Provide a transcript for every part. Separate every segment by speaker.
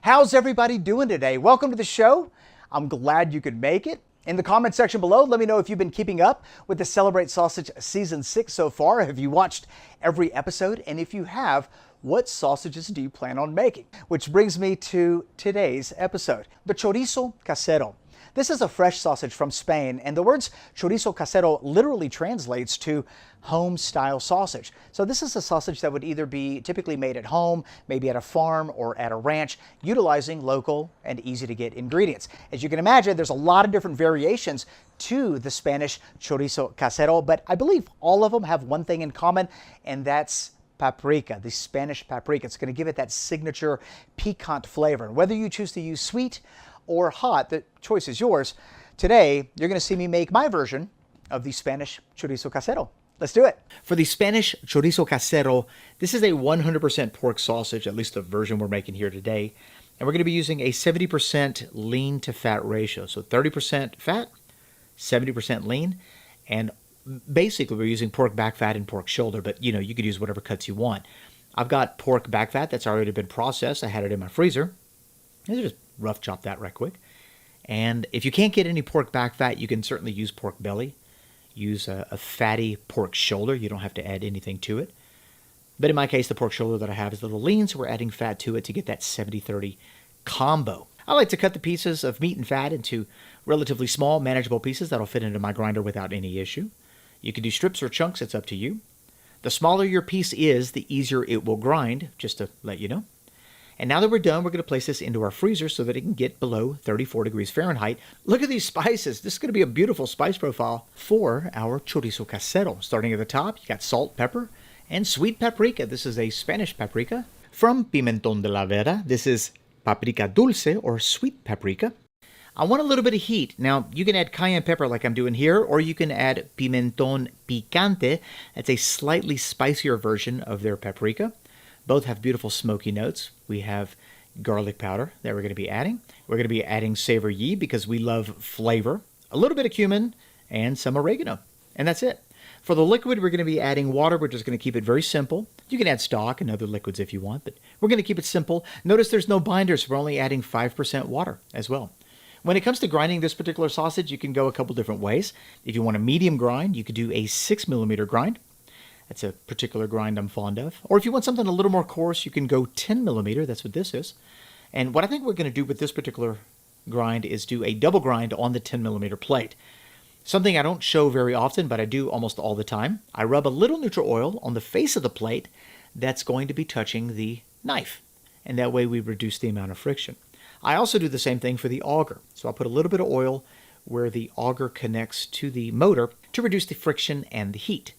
Speaker 1: How's everybody doing today? Welcome to the show. I'm glad you could make it. In the comment section below, let me know if you've been keeping up with the Celebrate Sausage Season 6 so far. Have you watched every episode? And if you have, what sausages do you plan on making? Which brings me to today's episode, the Chorizo Casero. This is a fresh sausage from Spain, and the words Chorizo Casero literally translates to home-style sausage. So this is a sausage that would either be typically made at home, maybe at a farm or at a ranch, utilizing local and easy-to-get ingredients. As you can imagine, there's a lot of different variations to the Spanish Chorizo Casero, but I believe all of them have one thing in common, and that's paprika, the Spanish paprika. It's going to give it that signature piquant flavor. And whether you choose to use sweet or hot, the choice is yours. Today, you're going to see me make my version of the Spanish Chorizo Casero. Let's do it. For the Spanish Chorizo Casero, this is a 100% pork sausage, at least the version we're making here today. And we're going to be using a 70% lean to fat ratio. So 30% fat, 70% lean, and basically we're using pork back fat and pork shoulder, but you could use whatever cuts you want. I've got pork back fat that's already been processed. I had it in my freezer. Let's just rough chop that right quick. And if you can't get any pork back fat, you can certainly use pork belly. Use a fatty pork shoulder. You don't have to add anything to it. But in my case, the pork shoulder that I have is a little lean, so we're adding fat to it to get that 70-30 combo. I like to cut the pieces of meat and fat into relatively small, manageable pieces that'll fit into my grinder without any issue. You can do strips or chunks, it's up to you. The smaller your piece is, the easier it will grind, just to let you know. And now that we're done, we're going to place this into our freezer so that it can get below 34 degrees Fahrenheit. Look at these spices. This is going to be a beautiful spice profile for our Chorizo Casero. Starting at the top, you got salt, pepper, and sweet paprika. This is a Spanish paprika. From Pimentón de la Vera, this is paprika dulce or sweet paprika. I want a little bit of heat. Now, you can add cayenne pepper like I'm doing here, or you can add pimentón picante. That's a slightly spicier version of their paprika. Both have beautiful smoky notes. We have garlic powder that we're going to be adding. We're going to be adding savory because we love flavor. A little bit of cumin and some oregano. And that's it. For the liquid, we're going to be adding water. We're just going to keep it very simple. You can add stock and other liquids if you want, but we're going to keep it simple. Notice there's no binders. We're only adding 5% water as well. When it comes to grinding this particular sausage, you can go a couple different ways. If you want a medium grind, you could do a 6mm grind. That's a particular grind I'm fond of. Or if you want something a little more coarse, you can go 10mm. That's what this is. And what I think we're going to do with this particular grind is do a double grind on the 10mm plate. Something I don't show very often, but I do almost all the time. I rub a little neutral oil on the face of the plate that's going to be touching the knife. And that way we reduce the amount of friction. I also do the same thing for the auger. So I'll put a little bit of oil where the auger connects to the motor to reduce the friction and the heat.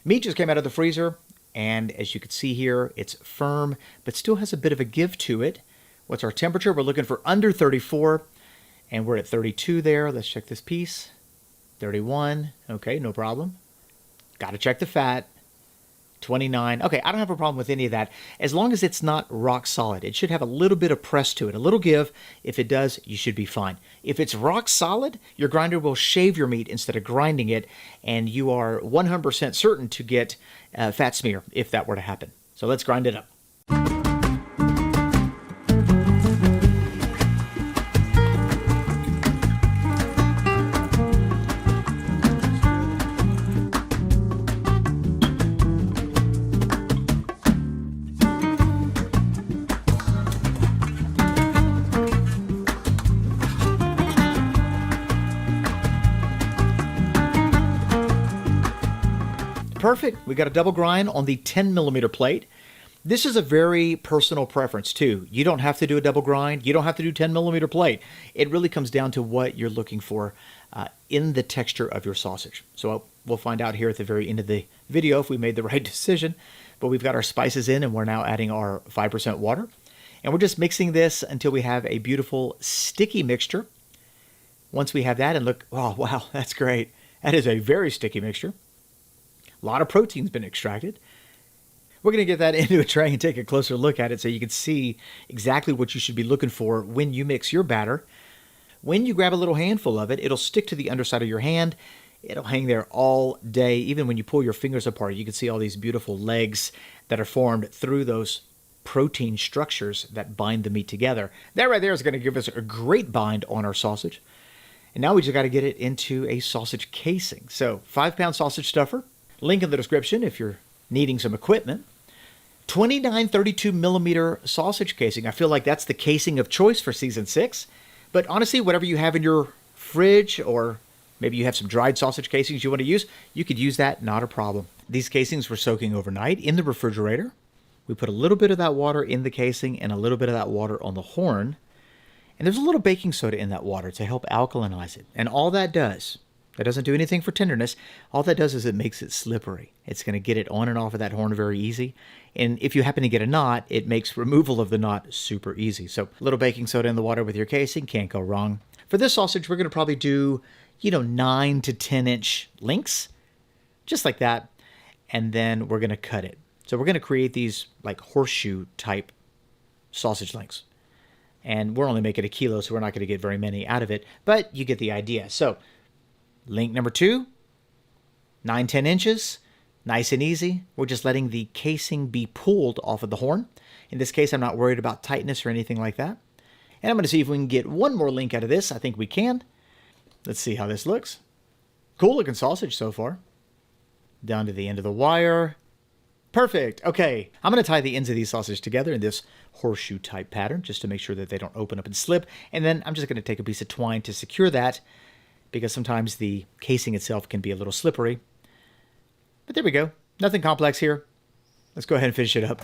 Speaker 1: Meat just came out of the freezer, and as you can see here, it's firm, but still has a bit of a give to it. What's our temperature? We're looking for under 34, and we're at 32 there. Let's check this piece. 31. Okay, no problem. Got to check the fat. 29. Okay, I don't have a problem with any of that, as long as it's not rock solid. It should have a little bit of press to it, a little give. If it does, you should be fine. If it's rock solid, your grinder will shave your meat instead of grinding it, and you are 100% certain to get fat smear if that were to happen. So let's grind it up. Perfect. We got a double grind on the 10mm plate. This is a very personal preference too. You don't have to do a double grind. You don't have to do 10mm plate. It really comes down to what you're looking for in the texture of your sausage. So we'll find out here at the very end of the video if we made the right decision. But we've got our spices in, and we're now adding our 5% water. And we're just mixing this until we have a beautiful sticky mixture. Once we have that, and look, oh wow, that's great. That is a very sticky mixture. A lot of protein's been extracted. We're going to get that into a tray and take a closer look at it so you can see exactly what you should be looking for when you mix your batter. When you grab a little handful of it, it'll stick to the underside of your hand,
Speaker 2: It'll hang there all day. Even when you pull your fingers apart, you can see all these beautiful legs that are formed through those protein structures that bind the meat together. That right there is going to give us a great bind on our sausage. And now we just got to get it into a sausage casing. So 5-pound sausage stuffer. Link in the description if you're needing some equipment. 29-32 millimeter sausage casing. I feel like that's the casing of choice for season 6. But honestly, whatever you have in your fridge, or maybe you have some dried sausage casings you want to use, you could use that, not a problem. These casings were soaking overnight in the refrigerator. We put a little bit of that water in the casing and a little bit of that water on the horn. And there's a little baking soda in that water to help alkalinize it. And all that does, that doesn't do anything for tenderness. All that does is it makes it slippery. It's going to get it on and off of that horn very easy. And if you happen to get a knot, it makes removal of the knot super easy. So a little baking soda in the water with your casing, can't go wrong. For this sausage, we're going to probably do, 9 to 10 inch lengths, just like that. And then we're going to cut it. So we're going to create these like horseshoe type sausage links. And we're only making 1 kilo, so we're not going to get very many out of it. But you get the idea. So link number 2, 9-10 inches, nice and easy. We're just letting the casing be pulled off of the horn. In this case, I'm not worried about tightness or anything like that. And I'm going to see if we can get one more link out of this. I think we can. Let's see how this looks. Cool looking sausage so far. Down to the end of the wire. Perfect. Okay, I'm going to tie the ends of these sausages together in this horseshoe type pattern just to make sure that they don't open up and slip. And then I'm just going to take a piece of twine to secure that, because sometimes the casing itself can be a little slippery. But there we go. Nothing complex here. Let's go ahead and finish it up.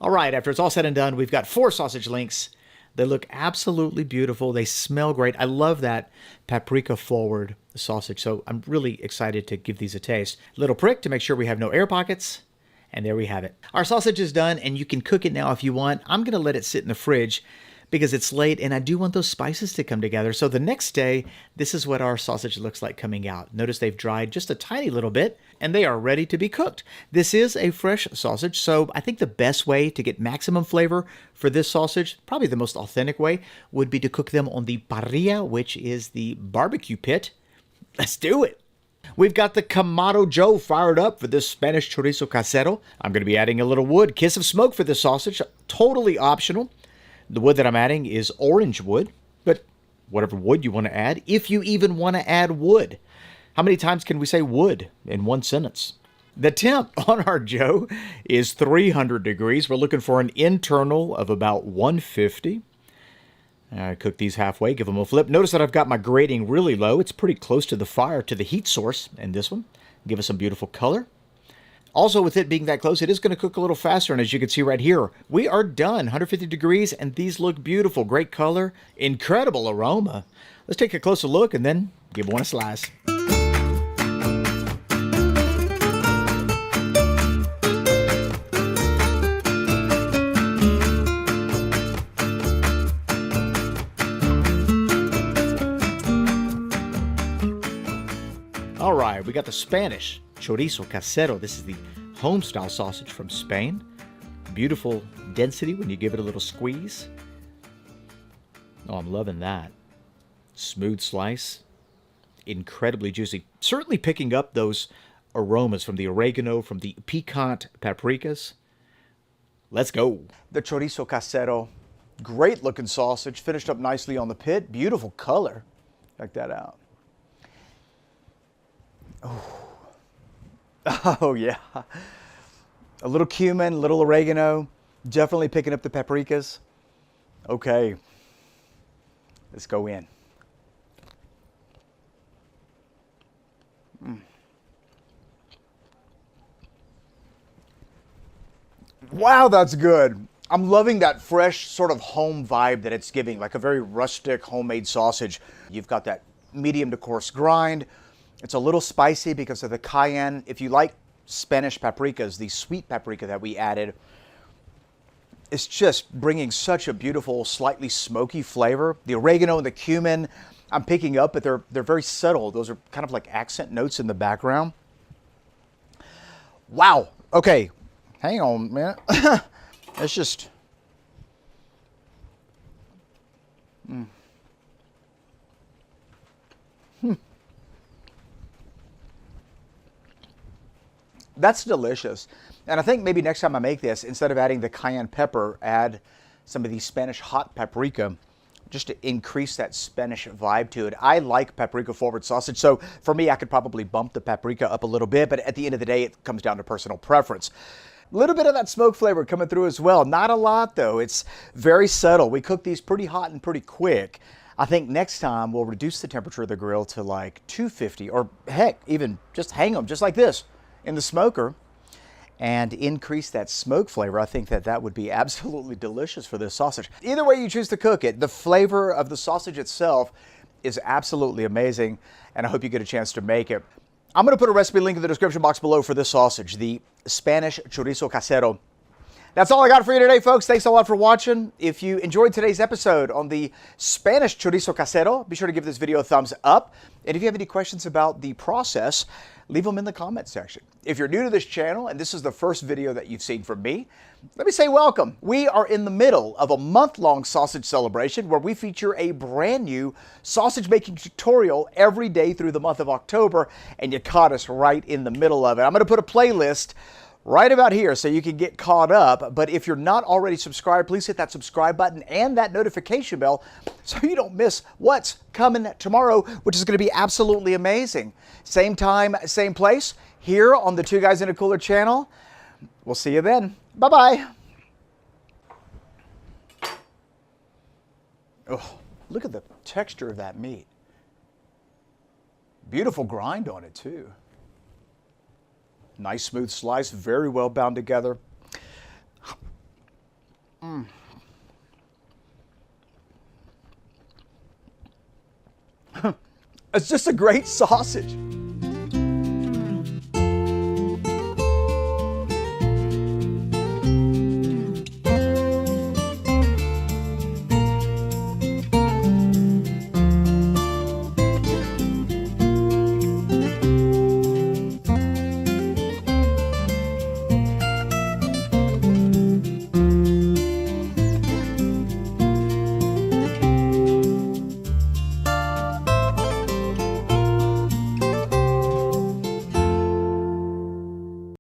Speaker 2: All right, after it's all said and done, we've got 4 sausage links. They look absolutely beautiful. They smell great. I love that paprika forward sausage, so I'm really excited to give these a taste. Little prick to make sure we have no air pockets. And there we have it. Our sausage is done, and you can cook it now if you want. I'm going to let it sit in the fridge because it's late, and I do want those spices to come together. So the next day, this is what our sausage looks like coming out. Notice they've dried just a tiny little bit, and they are ready to be cooked. This is a fresh sausage, so I think the best way to get maximum flavor for this sausage, probably the most authentic way, would be to cook them on the parrilla, which is the barbecue pit. Let's do it. We've got the Kamado Joe fired up for this Spanish Chorizo Casero. I'm going to be adding a little wood, kiss of smoke for this sausage, totally optional. The wood that I'm adding is orange wood, but whatever wood you want to add, if you even want to add wood. How many times can we say wood in one sentence? The temp on our Joe is 300 degrees. We're looking for an internal of about 150. I cook these halfway, give them a flip. Notice that I've got my grating really low. It's pretty close to the fire, to the heat source in this one. Give us some beautiful color. Also, with it being that close, it is going to cook a little faster. And as you can see right here, we are done. 150 degrees, and these look beautiful. Great color, incredible aroma. Let's take a closer look and then give one a slice. All right, we got the Spanish Chorizo Casero. This is the home-style sausage from Spain. Beautiful density when you give it a little squeeze. Oh, I'm loving that. Smooth slice. Incredibly juicy. Certainly picking up those aromas from the oregano, from the piquant paprikas. Let's go.
Speaker 1: The Chorizo Casero, great looking sausage, finished up nicely on the pit. Beautiful color. Check that out. Oh, yeah. A little cumin, a little oregano. Definitely picking up the paprikas. Okay. Let's go in. Wow, that's good. I'm loving that fresh sort of home vibe that it's giving, like a very rustic homemade sausage. You've got that medium to coarse grind. It's a little spicy because of the cayenne. If you like Spanish paprikas, the sweet paprika that we added, it's just bringing such a beautiful, slightly smoky flavor. The oregano and the cumin I'm picking up, but they're very subtle. Those are kind of like accent notes in the background. Wow. Okay. Hang on a minute. It's just... That's delicious. And I think maybe next time I make this, instead of adding the cayenne pepper, add some of the Spanish hot paprika, just to increase that Spanish vibe to it. I like paprika forward sausage, so for me, I could probably bump the paprika up a little bit, but at the end of the day, it comes down to personal preference. A little bit of that smoke flavor coming through as well. Not a lot though, it's very subtle. We cook these pretty hot and pretty quick. I think next time we'll reduce the temperature of the grill to like 250, or heck, even just hang them just like this in the smoker and increase that smoke flavor. I think that would be absolutely delicious for this sausage. Either way you choose to cook it, the flavor of the sausage itself is absolutely amazing, and I hope you get a chance to make it. I'm going to put a recipe link in the description box below for this sausage, the Spanish Chorizo Casero. That's all I got for you today, folks. Thanks a lot for watching. If you enjoyed today's episode on the Spanish Chorizo Casero, be sure to give this video a thumbs up. And if you have any questions about the process, leave them in the comment section. If you're new to this channel and this is the first video that you've seen from me, let me say welcome. We are in the middle of a month-long sausage celebration where we feature a brand new sausage making tutorial every day through the month of October, and you caught us right in the middle of it. I'm going to put a playlist right about here so you can get caught up. But if you're not already subscribed, please hit that subscribe button and that notification bell so you don't miss what's coming tomorrow, which is going to be absolutely amazing. Same time, same place, here on the Two Guys in a Cooler channel. We'll see you then. Bye-bye. Oh, look at the texture of that meat. Beautiful grind on it too. Nice smooth slice, very well bound together. It's just a great sausage.